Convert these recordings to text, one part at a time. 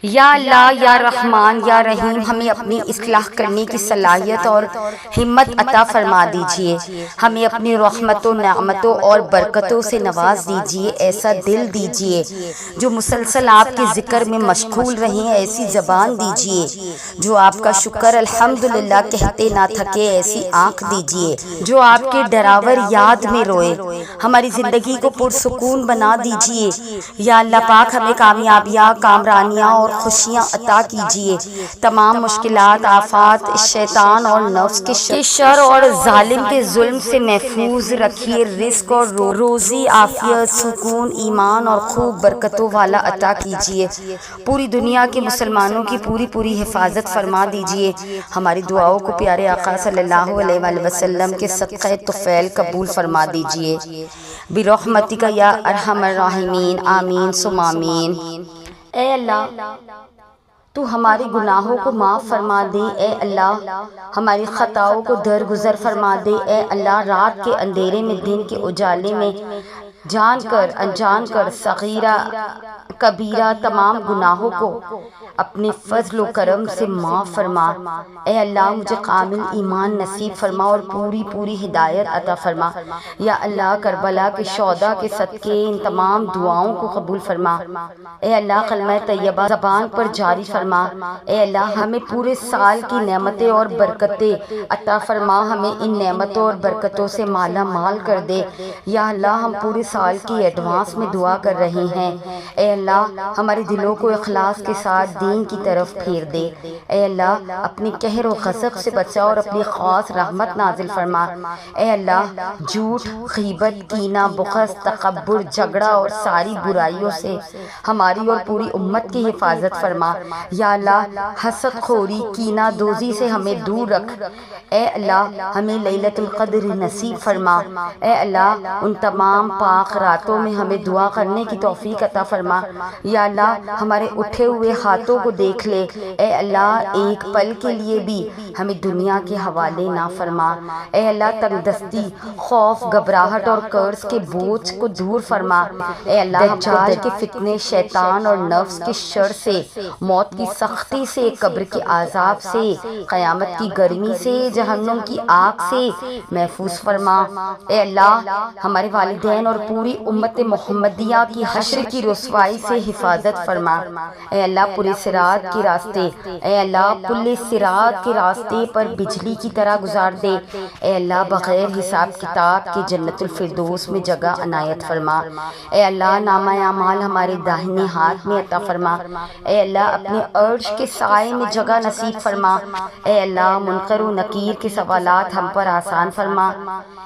یا اللہ یا رحمان یا رحیم ہمیں اپنی اصلاح کرنے کی صلاحیت اور ہمت عطا فرما دیجئے، ہمیں اپنی رحمتوں نعمتوں اور برکتوں سے نواز دیجئے، ایسا دل دیجئے جو مسلسل آپ کے ذکر میں مشغول رہیں، ایسی زبان دیجئے جو آپ کا شکر الحمدللہ کہتے نہ تھکے، ایسی آنکھ دیجئے جو آپ کے ڈراور یاد میں روئے، ہماری زندگی کو پرسکون بنا دیجئے۔ یا اللہ پاک ہمیں کامیابیاں، کامرانیاں اور خوشیاں عطا کیجئے، تمام مشکلات، آفات، شیطان اور نفس کے شر اور ظالم کے ظلم سے محفوظ رکھیے، رزق اور روزی، عافیت، سکون، ایمان اور خوب برکتوں والا عطا کیجئے، پوری دنیا کے مسلمانوں کی پوری حفاظت فرما دیجئے، ہماری دعاؤں کو پیارے آقا صلی اللہ علیہ وآلہ وسلم کے صدقہ طفیل قبول فرما دیجئے، برحمتک یا ارحم الراحمین، آمین ثم آمین۔ اے اللہ تو ہمارے گناہوں کو معاف فرما دے، اے اللہ ہماری خطاؤں کو درگزر فرما دے، اے اللہ رات کے اندھیرے میں دن کے اجالے میں جان کر انجان کر صغیرہ کبیرہ تمام گناہوں کو اپنے فضل و کرم سے معاف فرما، اے اللہ مجھے کامل ایمان نصیب فرما اور پوری ہدایت عطا فرما، یا اللہ کربلا کے شہداء کے صدقے ان تمام دعاؤں کو قبول فرما، اے اللہ کلمہ طیبہ زبان پر جاری فرما، اے اللہ ہمیں پورے سال کی نعمتیں اور برکتیں عطا فرما، ہمیں ان نعمتوں اور برکتوں سے مالا مال کر دے، یا اللہ ہم پورے سال کی ایڈوانس میں دعا کر رہے ہیں، اے اللہ ہمارے دلوں کو اخلاص کے ساتھ دین کی طرف پھیر دے، اے اللہ اپنی قہر و غضب سے بچا اور اپنی خاص رحمت نازل فرما، اے اللہ جھوٹ، غیبت، کینہ، بغض، تکبر، جھگڑا اور ساری برائیوں سے ہماری اور پوری امت کی حفاظت فرما، یا اللہ حسد خوری، کینہ دوزی سے ہمیں دور رکھ، اے اللہ ہمیں لیلۃ القدر نصیب فرما، اے اللہ ان تمام پاک راتوں میں ہمیں دعا کرنے کی توفیق عطا فرما، یا اللہ ہمارے اٹھے ہوئے ہاتھوں کو دیکھ لے، اے اللہ ایک پل کے لیے بھی ہمیں دنیا کے حوالے نہ فرما، اے اللہ تنگ دستی، خوف، گھبراہٹ اور قرض کے بوجھ کو دور فرما، اے اللہ دجال کے فتنے، شیطان اور نفس کے شر سے، موت کی سختی سے، قبر کے عذاب سے، قیامت کی گرمی سے، جہنم کی آگ سے محفوظ فرما، اے اللہ ہمارے والدین اور پوری امت محمدیہ کی حشر کی رسوائی سے حفاظت فرما، اے اللہ پورے صراط کے راستے، اے اللہ پل صراط کے راستے پر بجلی کی طرح گزار دے، اے اللہ بغیر حساب کتاب کے جنت الفردوس میں جگہ عنایت فرما، اے اللہ نامہ اعمال ہمارے داہنے ہاتھ میں عطا فرما، اے اللہ اپنے عرش کے سائے میں جگہ نصیب فرما، اے اللہ منکر و نکیر کے سوالات ہم پر آسان فرما،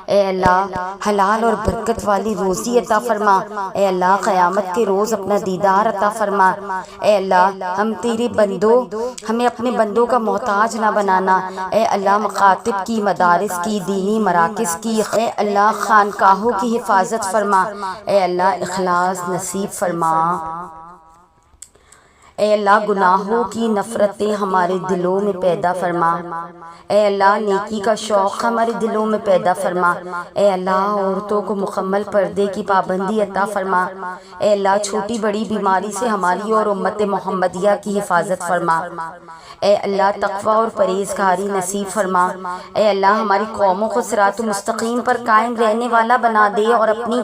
اے اللہ حلال اور برکت والی روزی عطا فرما، اے اللہ قیامت کے روز اپنا دیدار عطا فرما، اے اللہ ہم تیرے بندوں، ہمیں اپنے بندوں کا محتاج نہ بنانا، اے اللہ مکاتب کی، مدارس کی، دینی مراکز کی، اے اللہ خانقاہوں کی حفاظت فرما، اے اللہ اخلاص نصیب فرما، اے اللہ گناہوں کی نفرتیں ہمارے دلوں میں پیدا فرما، اے اللہ نیکی کا شوق ہمارے دلوں میں پیدا فرما، اے اللہ عورتوں کو مکمل پردے کی پابندی عطا فرما، اے اللہ چھوٹی بڑی بیماری سے ہماری اور امت محمدیہ کی حفاظت فرما، اے اللہ تقوی اور پرہیزگاری نصیب فرما، اے اللہ ہماری قوموں کو صراط مستقیم پر قائم رہنے والا بنا دے اور اپنی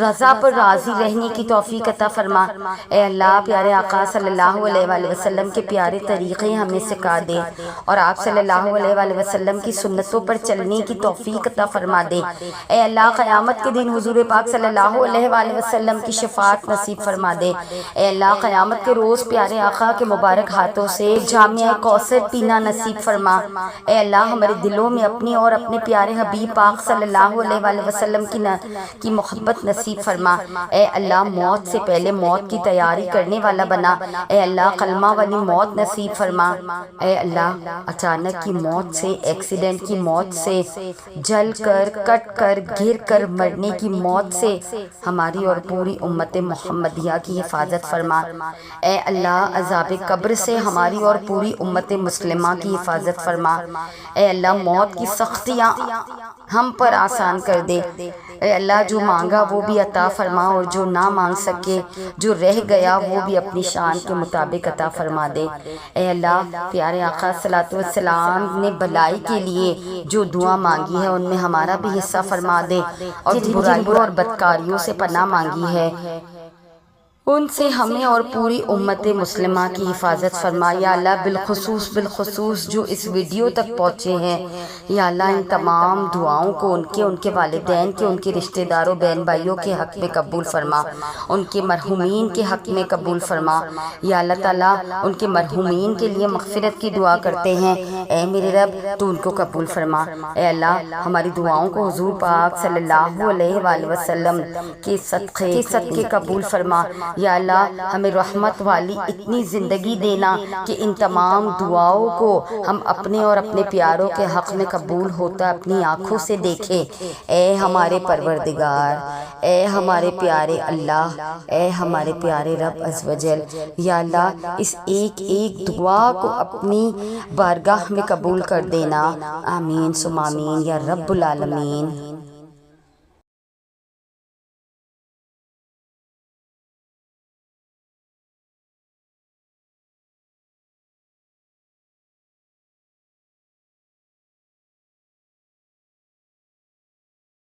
رضا پر راضی رہنے کی توفیق عطا فرما، اے اللہ پیارے آقا صلی اللہ علیہ وآلہ وسلم کے پیارے طریقے ہمیں سکھا دے اور آپ صلی اللہ علیہ وآلہ وسلم کی سنتوں پر چلنے کی توفیق عطا فرما دے، اے اللہ قیامت کے دن حضور پاک صلی اللہ علیہ وآلہ وسلم کی شفاعت نصیب فرما دے، اے اللہ قیامت کے روز پیارے آقا کے مبارک ہاتھوں سے جامعہ کوثر پینا نصیب فرما، اے اللہ ہمارے دلوں میں اپنی اور اپنے پیارے حبیب پاک صلی اللہ علیہ وآلہ وسلم کی محبت نصیب فرما، اے اللہ موت سے پہلے موت کی تیاری کرنے والا بنا، اے اللہ کلمہ والی موت نصیب فرما، اے اللہ اچانک کی موت سے، ایکسیڈنٹ کی موت سے، جل کر، کٹ کر، گر کر مرنے کی موت سے ہماری اور پوری امت محمدیہ کی حفاظت فرما، اے اللہ عذاب قبر سے ہماری اور پوری امت مسلمہ کی حفاظت فرما، اے اللہ موت کی سختیاں ہم پر آسان کر دے، اے اللہ جو مانگا وہ بھی عطا فرما اور جو نہ مانگ سکے، جو رہ گیا وہ بھی اپنی شان کے مطابق مطابق عطا فرما دے۔ اے اللہ پیارے آقا صلوات والسلام نے بلائی کے لیے جو دعا مانگی ہے ان میں ہمارا بھی حصہ فرما دے، اور جن برائیوں اور بدکاریوں سے پناہ مانگی ہے ان سے ہمیں اور پوری امت مسلمہ کی حفاظت فرما۔ یا اللہ بالخصوص جو اس ویڈیو تک پہنچے ہیں، یا اللہ ان تمام دعاؤں کو ان کے والدین کے، ان کے رشتہ داروں بہن بھائیوں کے حق میں قبول فرما، ان کے مرحومین کے حق میں قبول فرما۔ یا اللہ تعالیٰ ان کے مرحومین کے لیے مغفرت کی دعا کرتے ہیں، اے میرے رب تو ان کو قبول فرما۔ اے اللہ ہماری دعاؤں کو حضور پاک صلی اللہ علیہ وآلہ وسلم کے صدقے قبول فرما۔ یا اللہ ہمیں رحمت والی اتنی زندگی دینا کہ ان تمام دعاؤں کو ہم اپنے اور اپنے پیاروں کے حق میں قبول ہوتا اپنی آنکھوں سے دیکھیں۔ اے ہمارے پروردگار، اے ہمارے پیارے اللہ، اے ہمارے پیارے رب عز و جل، یا اللہ اس ایک ایک دعا کو اپنی بارگاہ میں قبول کر دینا۔ آمین ثم آمین یا رب العالمین۔